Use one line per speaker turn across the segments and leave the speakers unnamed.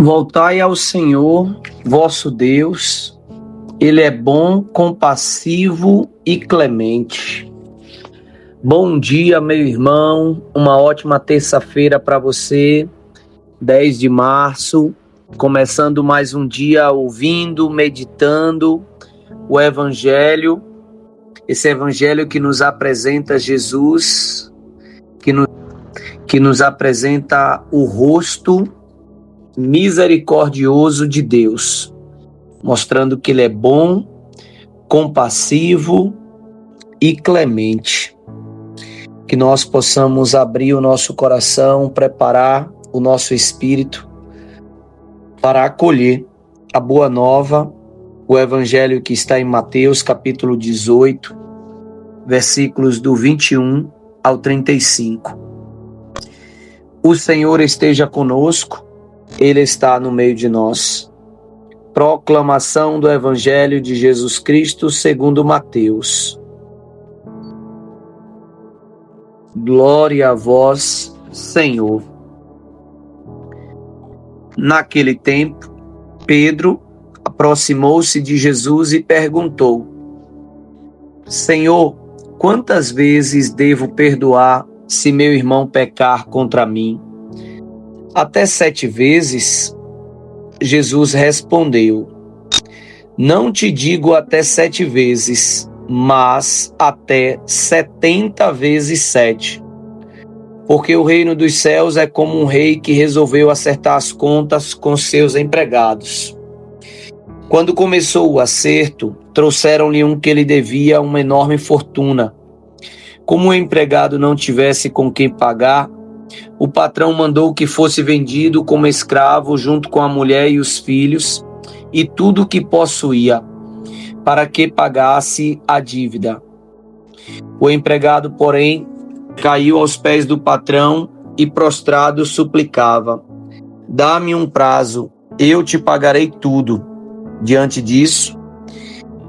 Voltai ao Senhor, vosso Deus, Ele é bom, compassivo e clemente. Bom dia, meu irmão, uma ótima terça-feira para você, 10 de março, começando mais um dia ouvindo, meditando o Evangelho, esse Evangelho que nos apresenta Jesus, que nos apresenta o rosto misericordioso de Deus, mostrando que Ele é bom, compassivo e clemente. Que nós possamos abrir o nosso coração, preparar o nosso espírito para acolher a boa nova, o Evangelho que está em Mateus capítulo 18, versículos do 21 ao 35. O Senhor esteja conosco, Ele está no meio de nós. Proclamação do Evangelho de Jesus Cristo segundo Mateus. Glória a vós, Senhor. Naquele tempo, Pedro aproximou-se de Jesus e perguntou: Senhor, quantas vezes devo perdoar se meu irmão pecar contra mim? Até 7 vezes? Jesus respondeu: Não te digo até 7 vezes, mas até 70 vezes 7. Porque o reino dos céus é como um rei que resolveu acertar as contas com seus empregados. Quando começou o acerto, trouxeram-lhe um que lhe devia uma enorme fortuna. Como o empregado não tivesse com quem pagar, o patrão mandou que fosse vendido como escravo junto com a mulher e os filhos e tudo o que possuía, para que pagasse a dívida. O empregado, porém, caiu aos pés do patrão e prostrado suplicava: Dá-me um prazo, eu te pagarei tudo. Diante disso,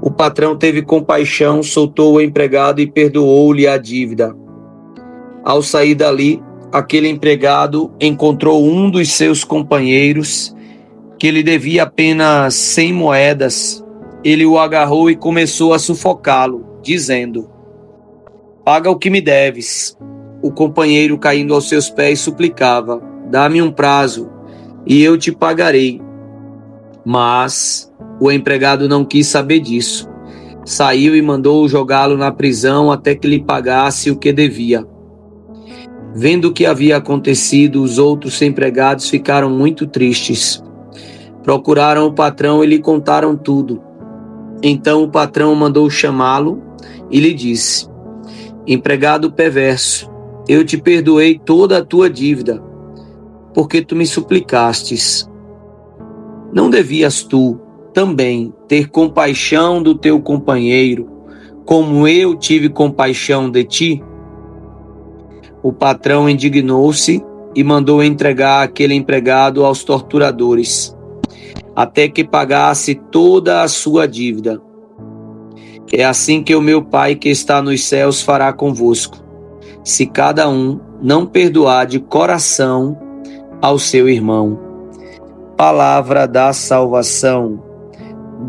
o patrão teve compaixão, soltou o empregado e perdoou-lhe a dívida. Ao sair dali, aquele empregado encontrou um dos seus companheiros que lhe devia apenas 100 moedas. Ele o agarrou e começou a sufocá-lo, dizendo: Paga o que me deves. O companheiro, caindo aos seus pés, suplicava: Dá-me um prazo e eu te pagarei. Mas o empregado não quis saber disso. Saiu e mandou jogá-lo na prisão até que lhe pagasse o que devia. Vendo o que havia acontecido, os outros empregados ficaram muito tristes. Procuraram o patrão e lhe contaram tudo. Então o patrão mandou chamá-lo e lhe disse: Empregado perverso, eu te perdoei toda a tua dívida, porque tu me suplicastes. Não devias tu também ter compaixão do teu companheiro, como eu tive compaixão de ti? O patrão indignou-se e mandou entregar aquele empregado aos torturadores, até que pagasse toda a sua dívida. É assim que o meu Pai que está nos céus fará convosco, se cada um não perdoar de coração ao seu irmão. Palavra da salvação.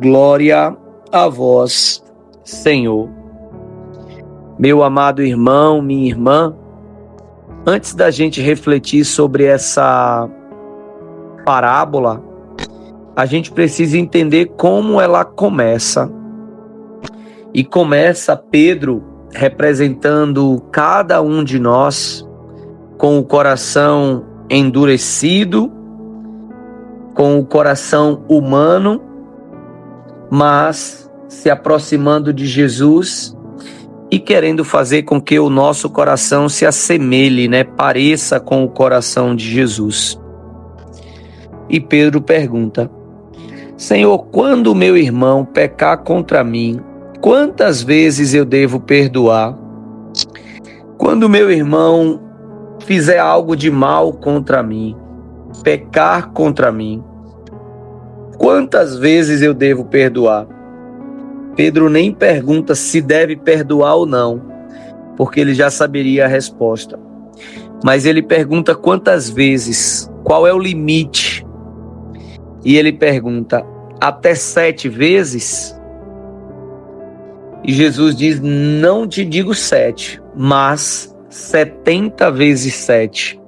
Glória a vós, Senhor. Meu amado irmão, minha irmã, antes da gente refletir sobre essa parábola, a gente precisa entender como ela começa. E começa Pedro representando cada um de nós com o coração endurecido, com o coração humano, mas se aproximando de Jesus e querendo fazer com que o nosso coração se assemelhe, pareça com o coração de Jesus. E Pedro pergunta: Senhor, quando o meu irmão pecar contra mim, quantas vezes eu devo perdoar? Quando meu irmão fizer algo de mal contra mim, pecar contra mim, quantas vezes eu devo perdoar? Pedro nem pergunta se deve perdoar ou não, porque ele já saberia a resposta. Mas ele pergunta quantas vezes, qual é o limite. E ele pergunta: até 7 vezes? E Jesus diz: não te digo 7, mas 70 vezes 7.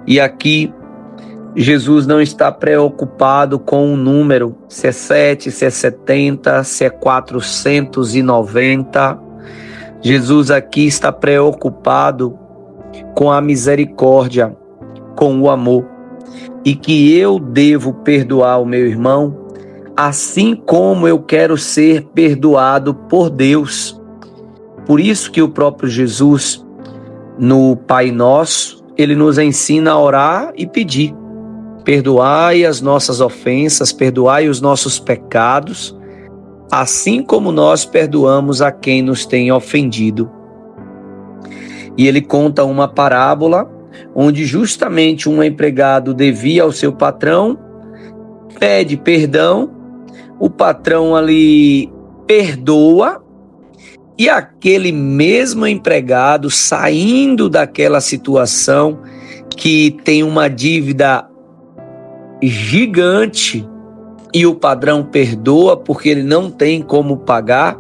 E aqui Jesus não está preocupado com o número, se é 7, se é 70, se é 490. Jesus aqui está preocupado com a misericórdia, com o amor, e que eu devo perdoar o meu irmão, assim como eu quero ser perdoado por Deus. Por isso que o próprio Jesus, no Pai Nosso, ele nos ensina a orar e pedir: perdoai as nossas ofensas, perdoai os nossos pecados, assim como nós perdoamos a quem nos tem ofendido. E ele conta uma parábola onde justamente um empregado devia ao seu patrão, pede perdão, o patrão ali perdoa, e aquele mesmo empregado, saindo daquela situação que tem uma dívida gigante e o patrão perdoa porque ele não tem como pagar,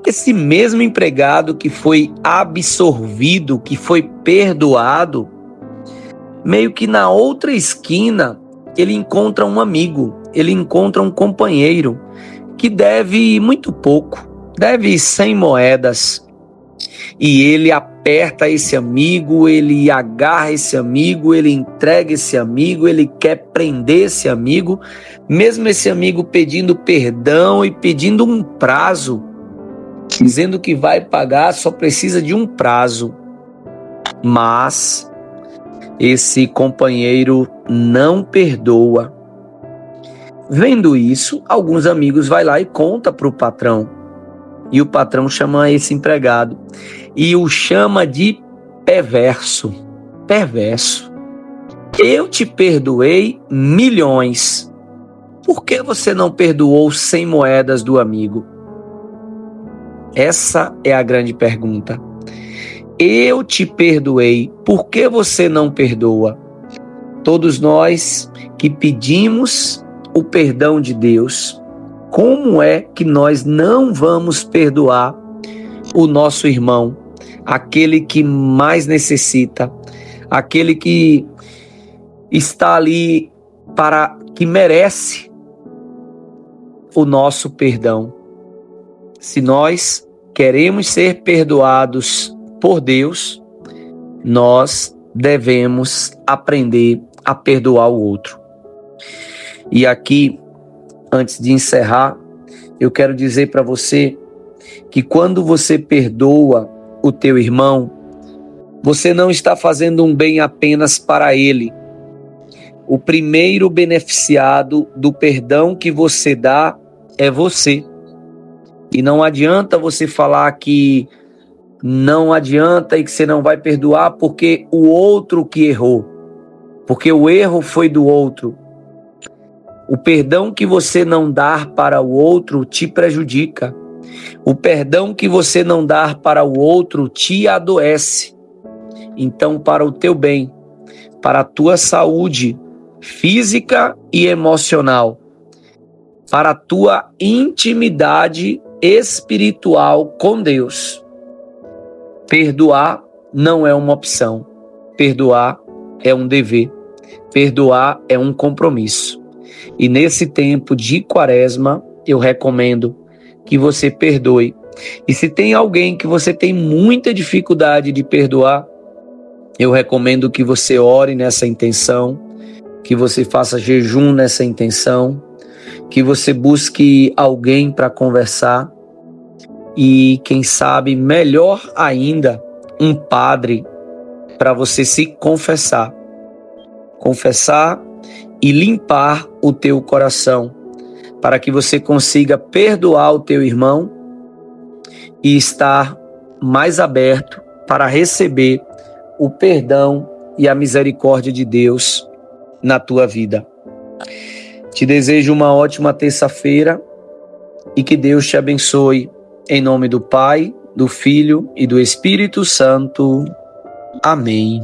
esse mesmo empregado que foi absorvido, que foi perdoado, meio que na outra esquina ele encontra um amigo, ele encontra um companheiro que deve muito pouco, deve 100 moedas. E ele aperta esse amigo, ele agarra esse amigo, ele entrega esse amigo, ele quer prender esse amigo, mesmo esse amigo pedindo perdão e pedindo um prazo, dizendo que vai pagar, só precisa de um prazo. Mas esse companheiro não perdoa. Vendo isso, alguns amigos vão lá e contam para o patrão. E o patrão chama esse empregado e o chama de perverso. Perverso. Eu te perdoei milhões. Por que você não perdoou 100 moedas do amigo? Essa é a grande pergunta. Eu te perdoei, por que você não perdoa? Todos nós que pedimos o perdão de Deus, como é que nós não vamos perdoar o nosso irmão, aquele que mais necessita, aquele que está ali que merece o nosso perdão? Se nós queremos ser perdoados por Deus, nós devemos aprender a perdoar o outro. E aqui, antes de encerrar, eu quero dizer para você que quando você perdoa o teu irmão, você não está fazendo um bem apenas para ele. O primeiro beneficiado do perdão que você dá é você. E não adianta você falar que não adianta e que você não vai perdoar porque o outro que errou. Porque o erro foi do outro. O perdão que você não dá para o outro te prejudica. O perdão que você não dá para o outro te adoece. Então, para o teu bem, para a tua saúde física e emocional, para a tua intimidade espiritual com Deus, perdoar não é uma opção. Perdoar é um dever. Perdoar é um compromisso. E nesse tempo de Quaresma, eu recomendo que você perdoe. E se tem alguém que você tem muita dificuldade de perdoar, eu recomendo que você ore nessa intenção, que você faça jejum nessa intenção, que você busque alguém para conversar e, quem sabe, melhor ainda, um padre para você se confessar. Confessar e limpar o teu coração, para que você consiga perdoar o teu irmão e estar mais aberto para receber o perdão e a misericórdia de Deus na tua vida. Te desejo uma ótima terça-feira e que Deus te abençoe. Em nome do Pai, do Filho e do Espírito Santo. Amém.